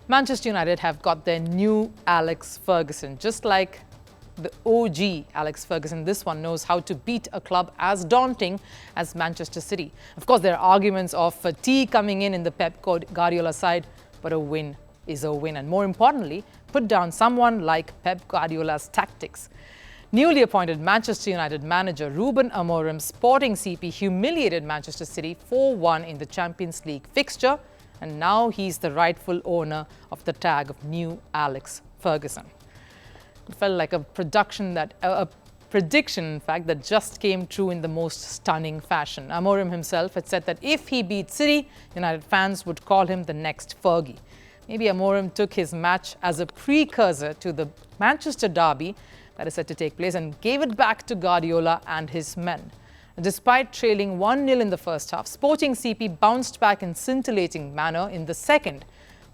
Manchester United have got their new Alex Ferguson. Just like the OG Alex Ferguson, this one knows how to beat a club as daunting as Manchester City. Of course, there are arguments of fatigue coming in the Pep Guardiola side, but a win is a win. And more importantly, put down someone like Pep Guardiola's tactics. Newly appointed Manchester United manager Ruben Amorim Sporting CP humiliated Manchester City 4-1 in the Champions League fixture, and now he's the rightful owner of the tag of new Alex Ferguson. It felt like a prediction, in fact, that just came true in the most stunning fashion. Amorim himself had said that if he beat City, United fans would call him the next Fergie. Maybe Amorim took his match as a precursor to the Manchester derby that is set to take place and gave it back to Guardiola and his men. Despite trailing 1-0 in the first half, Sporting CP bounced back in scintillating manner in the second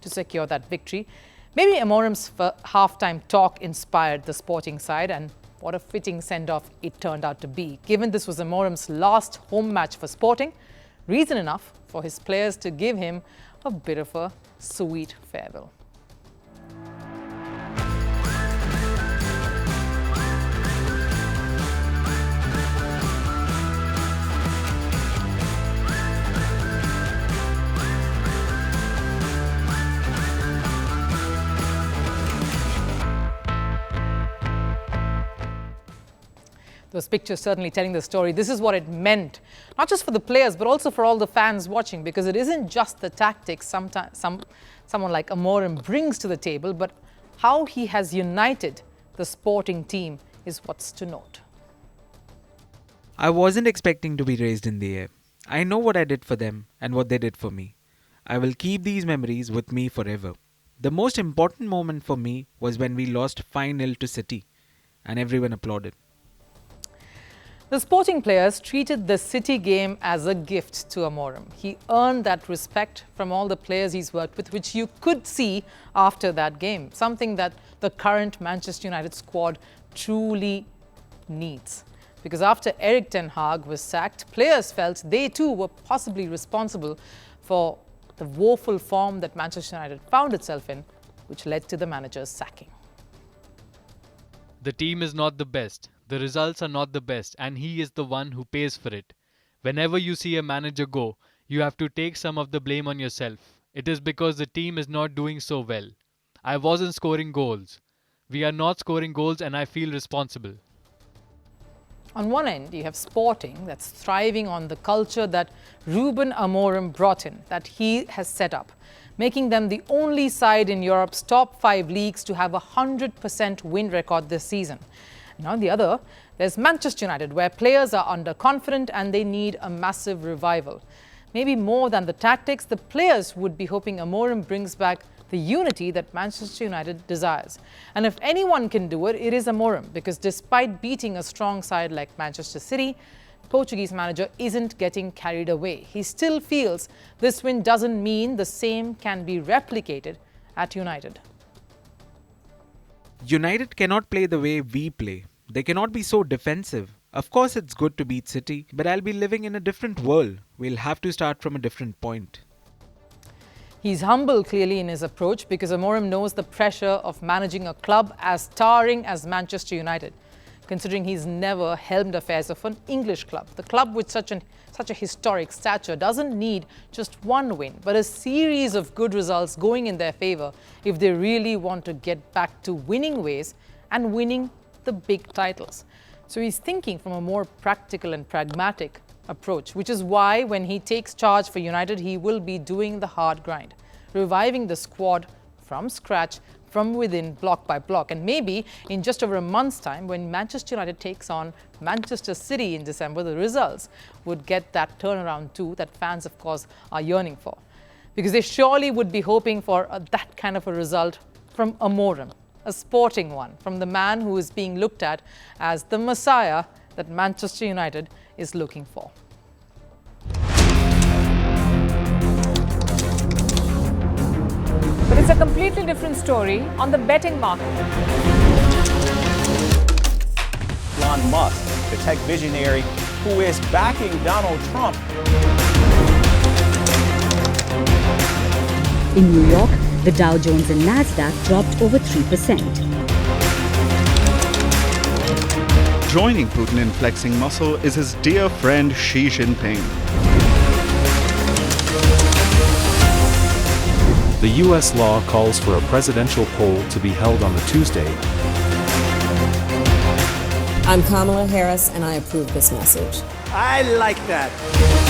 to secure that victory. Maybe Amorim's halftime talk inspired the Sporting side, and what a fitting send-off it turned out to be. Given this was Amorim's last home match for Sporting, reason enough for his players to give him a bit of a sweet farewell. Those pictures certainly telling the story. This is what it meant, not just for the players, but also for all the fans watching, because it isn't just the tactics someone like Amorim brings to the table, but how he has united the Sporting team is what's to note. I wasn't expecting to be raised in the air. I know what I did for them and what they did for me. I will keep these memories with me forever. The most important moment for me was when we lost 5-0 to City and everyone applauded. The Sporting players treated the City game as a gift to Amorim. He earned that respect from all the players he's worked with, which you could see after that game, something that the current Manchester United squad truly needs. Because after Erik ten Hag was sacked, players felt they too were possibly responsible for the woeful form that Manchester United found itself in, which led to the manager's sacking. The team is not the best. The results are not the best, and he is the one who pays for it. Whenever you see a manager go, you have to take some of the blame on yourself. It is because the team is not doing so well. I wasn't scoring goals. We are not scoring goals, and I feel responsible. On one end, you have Sporting that's thriving on the culture that Ruben Amorim brought in, that he has set up, making them the only side in Europe's top 5 leagues to have a 100% win record this season. And on the other, there's Manchester United, where players are underconfident and they need a massive revival. Maybe more than the tactics, the players would be hoping Amorim brings back the unity that Manchester United desires. And if anyone can do it, it is Amorim, because despite beating a strong side like Manchester City, Portuguese manager isn't getting carried away. He still feels this win doesn't mean the same can be replicated at United. United cannot play the way we play. They cannot be so defensive. Of course, it's good to beat City, but I'll be living in a different world. We'll have to start from a different point. He's humble, clearly, in his approach, because Amorim knows the pressure of managing a club as towering as Manchester United, considering he's never helmed affairs of an English club. The club with such a historic stature doesn't need just one win, but a series of good results going in their favour if they really want to get back to winning ways and winning the big titles. So he's thinking from a more practical and pragmatic approach, which is why when he takes charge for United, he will be doing the hard grind, reviving the squad from scratch, from within, block by block. And maybe in just over a month's time, when Manchester United takes on Manchester City in December, the results would get that turnaround too that fans, of course, are yearning for. Because they surely would be hoping for that kind of a result from Amorim, a sporting one, from the man who is being looked at as the Messiah that Manchester United is looking for. But it's a completely different story on the betting market. Elon Musk, the tech visionary who is backing Donald Trump. In New York, The Dow Jones and Nasdaq dropped over 3%. Joining Putin in flexing muscle is his dear friend Xi Jinping. The U.S. law calls for a presidential poll to be held on the Tuesday. I'm Kamala Harris, and I approve this message. I like that.